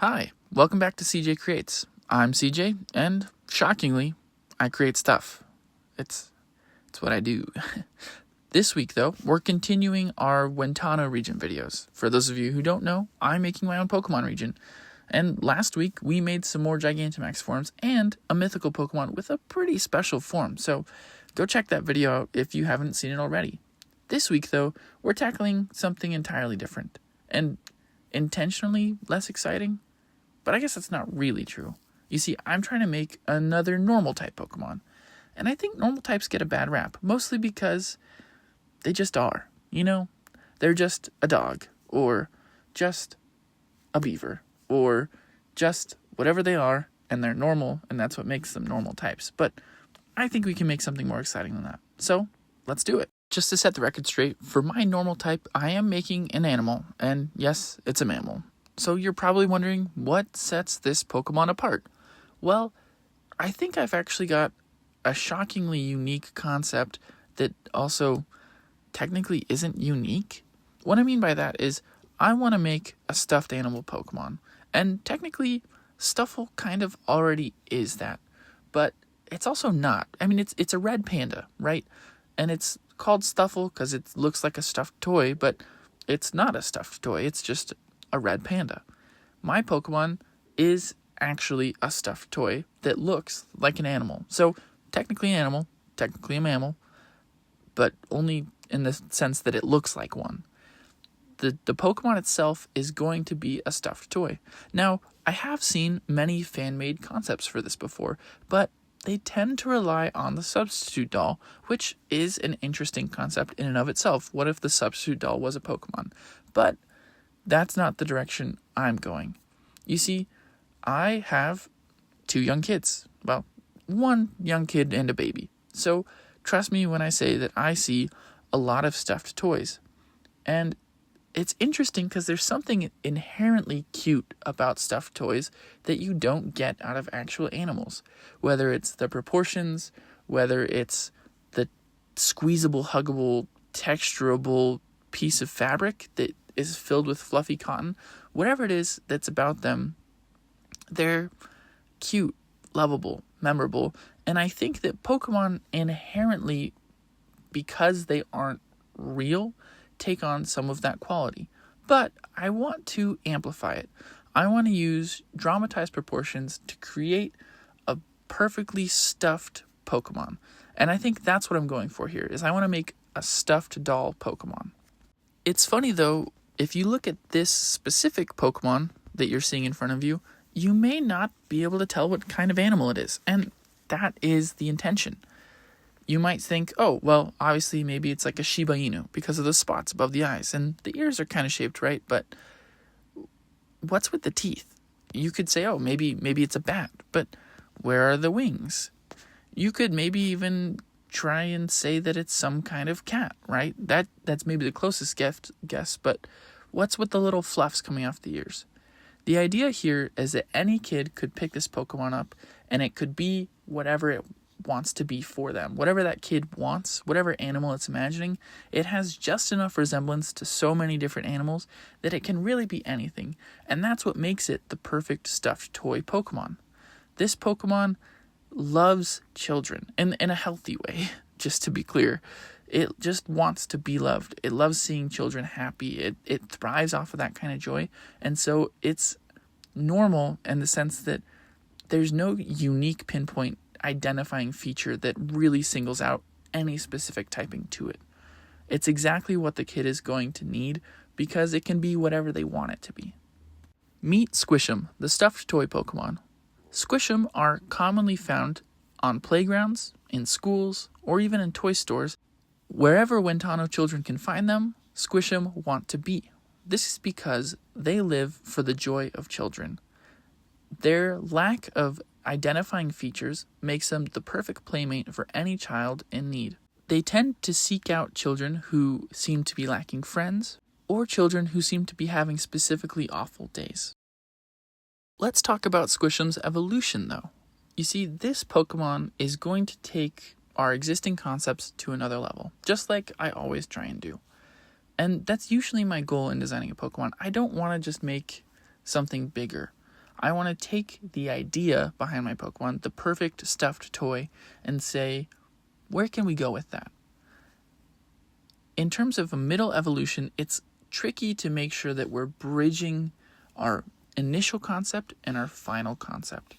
Hi, welcome back to CJ Creates. I'm CJ, and shockingly, I create stuff. It's what I do. This week, though, we're continuing our Wentano region videos. For those of you who don't know, I'm making my own Pokemon region. And last week, we made some more Gigantamax forms and a mythical Pokemon with a pretty special form. So go check that video out if you haven't seen it already. This week, though, we're tackling something entirely different and intentionally less exciting. But I guess that's not really true. You see, I'm trying to make another normal type Pokemon. And I think normal types get a bad rap, mostly because they just are. You know, they're just a dog, or just a beaver, or just whatever they are, and they're normal, and that's what makes them normal types. But I think we can make something more exciting than that. So, let's do it. Just to set the record straight, for my normal type, I am making an animal, and yes, it's a mammal. So you're probably wondering, what sets this Pokemon apart? Well, I think I've actually got a shockingly unique concept that also technically isn't unique. What I mean by that is I want to make a stuffed animal Pokemon. And technically, Stuffle kind of already is that. But it's also not. I mean, it's a red panda, right? And it's called Stuffle because it looks like a stuffed toy, but it's not a stuffed toy. It's just a red panda. My Pokemon is actually a stuffed toy that looks like an animal. So technically an animal, technically a mammal, but only in the sense that it looks like one. The Pokemon itself is going to be a stuffed toy. Now, I have seen many fan-made concepts for this before, but they tend to rely on the substitute doll, which is an interesting concept in and of itself. What if the substitute doll was a Pokemon? But that's not the direction I'm going. You see, I have 2 young kids. Well, 1 young kid and a baby. So trust me when I say that I see a lot of stuffed toys. And it's interesting because there's something inherently cute about stuffed toys that you don't get out of actual animals. Whether it's the proportions, whether it's the squeezable, huggable, texturable piece of fabric that is filled with fluffy cotton, whatever it is that's about them, they're cute, lovable, memorable, and I think that Pokemon inherently, because they aren't real, take on some of that quality. But I want to amplify it. I want to use dramatized proportions to create a perfectly stuffed Pokemon. And I think that's what I'm going for here, is I want to make a stuffed doll Pokemon. It's funny though, if you look at this specific Pokemon that you're seeing in front of you, you may not be able to tell what kind of animal it is, and that is the intention. You might think, oh, well, obviously maybe it's like a Shiba Inu because of the spots above the eyes, and the ears are kind of shaped right, but what's with the teeth? You could say, oh, maybe it's a bat, but where are the wings? You could maybe even try and say that it's some kind of cat, right? That's maybe the closest guess, but what's with the little fluffs coming off the ears? The idea here is that any kid could pick this Pokemon up, and it could be whatever it wants to be for them. Whatever that kid wants, whatever animal it's imagining, it has just enough resemblance to so many different animals that it can really be anything, and that's what makes it the perfect stuffed toy Pokemon. This Pokemon loves children in a healthy way, just to be clear. It just wants to be loved. It loves seeing children happy. It thrives off of that kind of joy. And so it's normal in the sense that there's no unique pinpoint identifying feature that really singles out any specific typing to it. It's exactly what the kid is going to need because it can be whatever they want it to be. Meet Squishem, the stuffed toy Pokemon. Squishem are commonly found on playgrounds, in schools, or even in toy stores. Wherever Wentano children can find them, Squishem want to be. This is because they live for the joy of children. Their lack of identifying features makes them the perfect playmate for any child in need. They tend to seek out children who seem to be lacking friends, or children who seem to be having specifically awful days. Let's talk about Squishem's evolution, though. You see, this Pokemon is going to take our existing concepts to another level, just like I always try and do. And that's usually my goal in designing a Pokemon. I don't want to just make something bigger. I want to take the idea behind my Pokemon, the perfect stuffed toy, and say, where can we go with that? In terms of a middle evolution, it's tricky to make sure that we're bridging our initial concept and our final concept.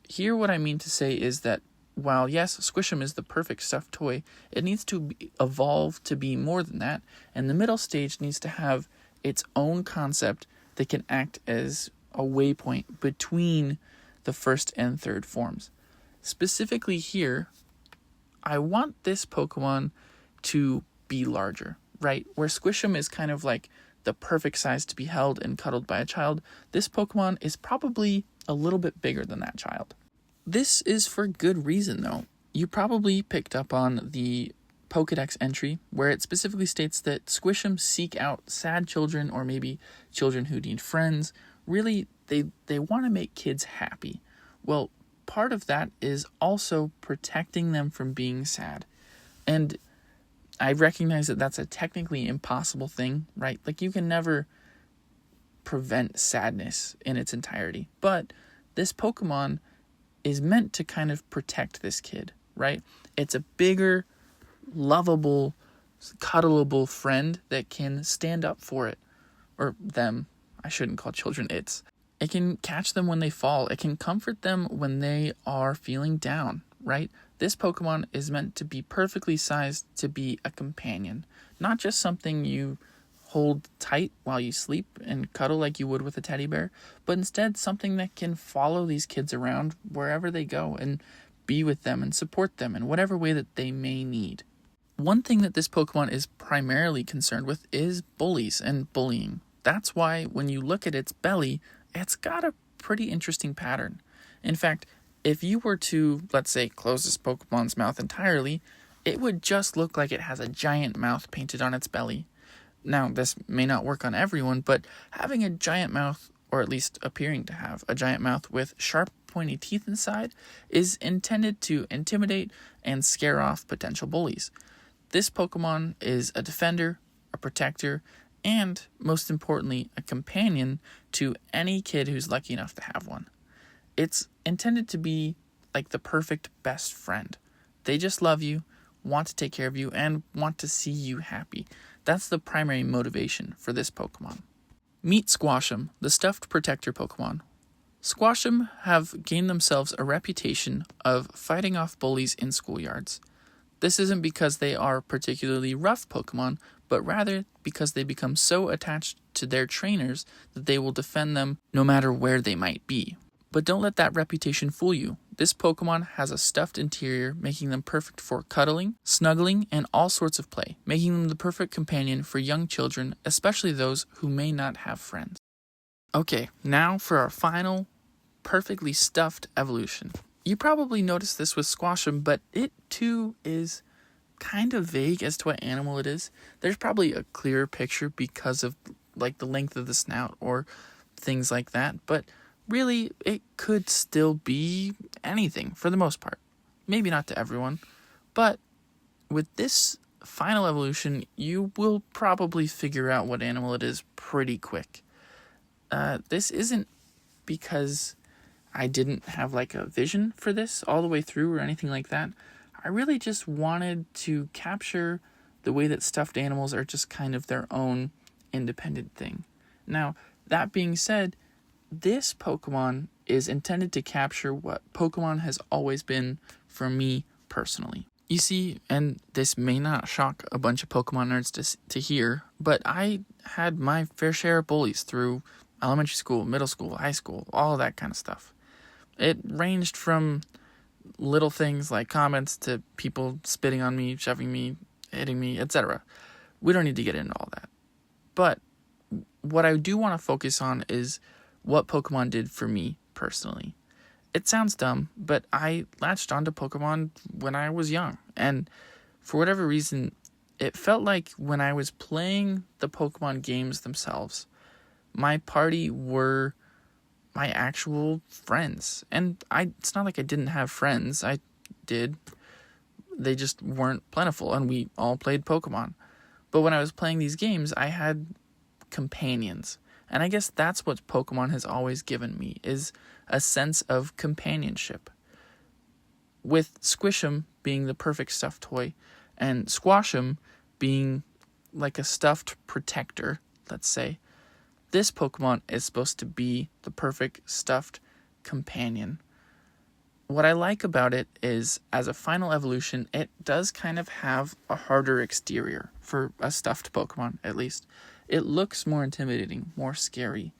Here, what I mean to say is that while, yes, Squishem is the perfect stuffed toy, it needs to evolve to be more than that, and the middle stage needs to have its own concept that can act as a waypoint between the first and third forms. Specifically here, I want this Pokemon to be larger, right? Where Squishem is kind of like the perfect size to be held and cuddled by a child, this Pokemon is probably a little bit bigger than that child. This is for good reason, though. You probably picked up on the Pokédex entry where it specifically states that Squishem seek out sad children or maybe children who need friends. Really, they want to make kids happy. Well, part of that is also protecting them from being sad. And I recognize that that's a technically impossible thing, right? Like, you can never prevent sadness in its entirety. But this Pokemon is meant to kind of protect this kid, right? It's a bigger, lovable, cuddleable friend that can stand up for it. Or them. I shouldn't call children it's. It can catch them when they fall. It can comfort them when they are feeling down, right? This Pokemon is meant to be perfectly sized to be a companion, not just something you hold tight while you sleep and cuddle like you would with a teddy bear, but instead something that can follow these kids around wherever they go and be with them and support them in whatever way that they may need. One thing that this Pokemon is primarily concerned with is bullies and bullying. That's why when you look at its belly, it's got a pretty interesting pattern. In fact, if you were to, let's say, close this Pokemon's mouth entirely, it would just look like it has a giant mouth painted on its belly. Now, this may not work on everyone, but having a giant mouth, or at least appearing to have a giant mouth with sharp, pointy teeth inside, is intended to intimidate and scare off potential bullies. This Pokemon is a defender, a protector, and, most importantly, a companion to any kid who's lucky enough to have one. It's intended to be like the perfect best friend. They just love you, want to take care of you, and want to see you happy. That's the primary motivation for this Pokemon. Meet Squishem, the stuffed protector Pokemon. Squishem have gained themselves a reputation of fighting off bullies in schoolyards. This isn't because they are particularly rough Pokemon, but rather because they become so attached to their trainers that they will defend them no matter where they might be. But don't let that reputation fool you. This Pokemon has a stuffed interior, making them perfect for cuddling, snuggling, and all sorts of play, making them the perfect companion for young children, especially those who may not have friends. Okay, now for our final, perfectly stuffed evolution. You probably noticed this with Squishem, but it too is kind of vague as to what animal it is. There's probably a clearer picture because of like the length of the snout or things like that, but really, it could still be anything for the most part. Maybe not to everyone, but with this final evolution, you will probably figure out what animal it is pretty quick. This isn't because I didn't have like a vision for this all the way through or anything like that. I really just wanted to capture the way that stuffed animals are just kind of their own independent thing. Now, that being said, this Pokemon is intended to capture what Pokemon has always been for me personally. You see, and this may not shock a bunch of Pokemon nerds to hear, but I had my fair share of bullies through elementary school, middle school, high school, all of that kind of stuff. It ranged from little things like comments to people spitting on me, shoving me, hitting me, etc. We don't need to get into all that. But what I do want to focus on is what Pokemon did for me personally. It sounds dumb, but I latched onto Pokemon when I was young, and for whatever reason, it felt like when I was playing the Pokemon games themselves, my party were my actual friends. And it's not like I didn't have friends. I did. They just weren't plentiful, and we all played Pokemon. But when I was playing these games, I had companions. And I guess that's what Pokemon has always given me, is a sense of companionship. With Squishem being the perfect stuffed toy, and Squashem being like a stuffed protector, let's say, this Pokemon is supposed to be the perfect stuffed companion. What I like about it is, as a final evolution, it does kind of have a harder exterior for a stuffed Pokemon, at least. It looks more intimidating, more scary.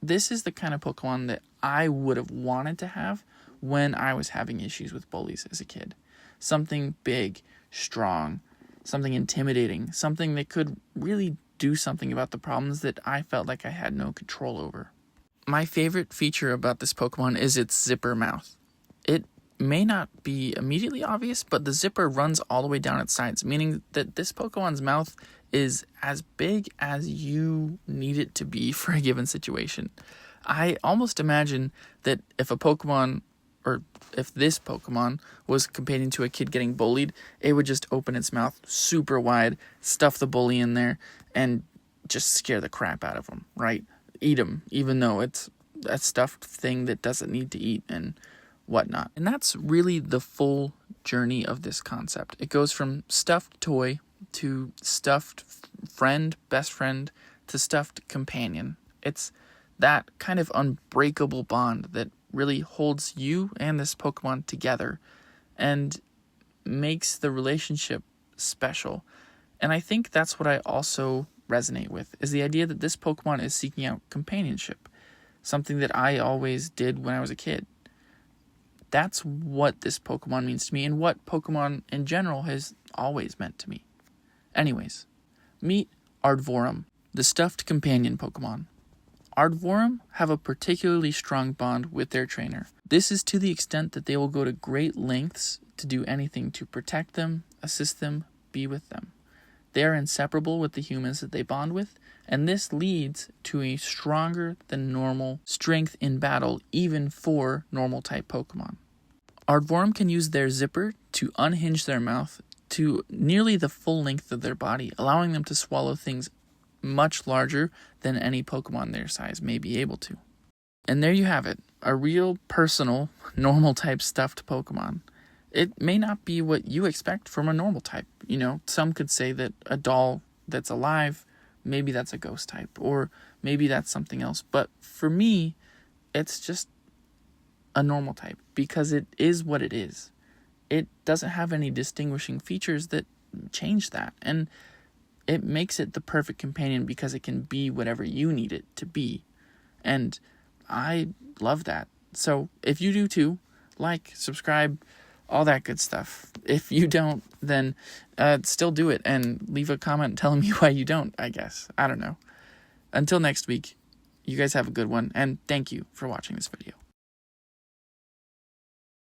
This is the kind of Pokemon that I would have wanted to have when I was having issues with bullies as a kid. Something big, strong, something intimidating, something that could really do something about the problems that I felt like I had no control over. My favorite feature about this Pokemon is its zipper mouth. It may not be immediately obvious, but the zipper runs all the way down its sides, meaning that this Pokemon's mouth is as big as you need it to be for a given situation. I almost imagine that if this Pokemon was companion to a kid getting bullied, it would just open its mouth super wide, stuff the bully in there, and just scare the crap out of him, right? Eat him, even though it's a stuffed thing that doesn't need to eat and whatnot. And that's really the full journey of this concept. It goes from stuffed toy to stuffed friend, best friend, to stuffed companion. It's that kind of unbreakable bond that really holds you and this Pokemon together and makes the relationship special. And I think that's what I also resonate with, is the idea that this Pokemon is seeking out companionship, something that I always did when I was a kid. That's what this Pokemon means to me, and what Pokemon in general has always meant to me. Anyways, meet Ardvorum, the stuffed companion Pokemon. Ardvorum have a particularly strong bond with their trainer. This is to the extent that they will go to great lengths to do anything to protect them, assist them, be with them. They are inseparable with the humans that they bond with, and this leads to a stronger than normal strength in battle, even for normal type Pokemon. Ardvorum can use their zipper to unhinge their mouth to nearly the full length of their body, allowing them to swallow things much larger than any Pokemon their size may be able to. And there you have it, a real personal, normal type stuffed Pokemon. It may not be what you expect from a normal type. You know, some could say that a doll that's alive, maybe that's a ghost type, or maybe that's something else. But for me, it's just a normal type, because it is what it is. It doesn't have any distinguishing features that change that, and it makes it the perfect companion because it can be whatever you need it to be. And I love that. So if you do too, like, subscribe, all that good stuff. If you don't, then still do it and leave a comment telling me why you don't, I guess. I don't know. Until next week, you guys have a good one, and thank you for watching this video.